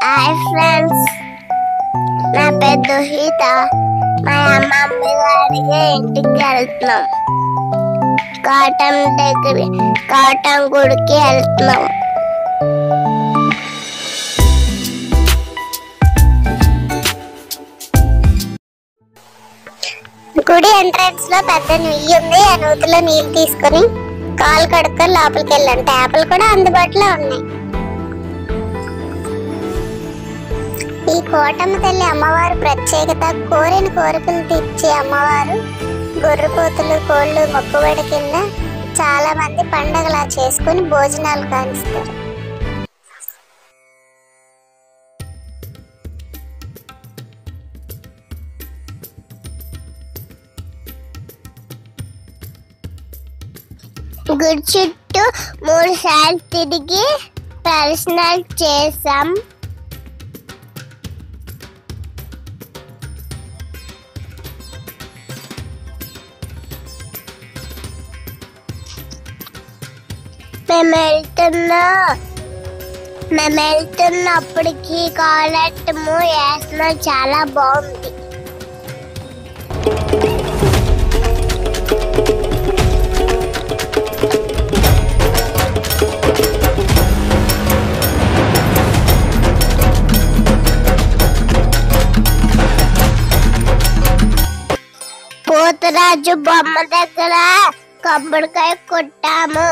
Hi friends, నా పేరు దుహిత. మా మమ్మీ గారికి ఇంటికి వెళ్తున్నాం. కాటం గుడికి వెళ్తున్నాం. గుడి ఎంట్రన్స్ లో పెద్ద నుయ్యి ఉంది. ఆ నూతిలో నీళ్ళు తీసుకొని కాలు కడుక్కొని లోపలికి వెళ్ళాం. ట్యాపులు కూడా అందుబాటులో ఉన్నాయి. ఈ కోటమ్మ తల్లి అమ్మవారు ప్రత్యేకత, కోరిన కోరికలు తీర్చే అమ్మవారు. గొర్రెపోతులు, కోళ్ళు మొక్కుబడి కింద చాలా మంది పండగలా చేసుకుని భోజనాలు కానిస్తారు. గుడి చుట్టూ 3 సార్లు తిరిగి ప్రదర్శనలు చేసాం. మేము వెళ్తున్నప్పటికి కాలట్టము వేసిన చాలా బాగుంది. పోతరాజు బొమ్మ దగ్గర కొబ్బరికాయ కొట్టాము.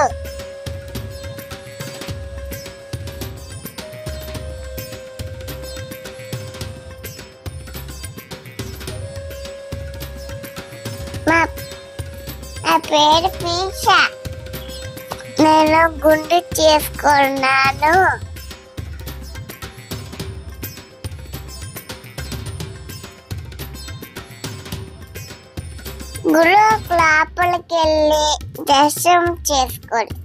నా పేరు పీచా. నేను గుండు చేసుకున్నాను. గుడి లోపలికి వెళ్ళి దర్శనం చేసుకోండి.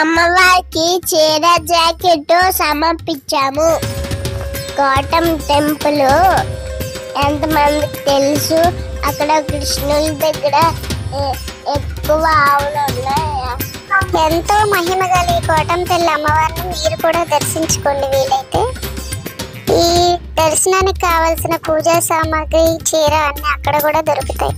అమ్మవారికి చీర జాకెట్ సమర్పించాము. కోటమ్మ టెంపుల్ ఎంతమందికి తెలుసు? అక్కడ కృష్ణుడి దగ్గర ఎక్కువ ఆవులు ఉన్నాయి. ఎంతో మహిమ గల ఈ కోటమ్మ తల్లి అమ్మవారిని మీరు కూడా దర్శించుకోండి వీలైతే. ఈ దర్శనానికి కావలసిన పూజా సామాగ్రి, చీర అన్ని అక్కడ కూడా దొరుకుతాయి.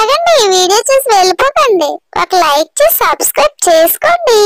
ఆగండి, ఈ వీడియో చూసి వెళ్ళిపోకండి. ఒక లైక్ చేసి సబ్స్క్రైబ్ చేసుకోండి.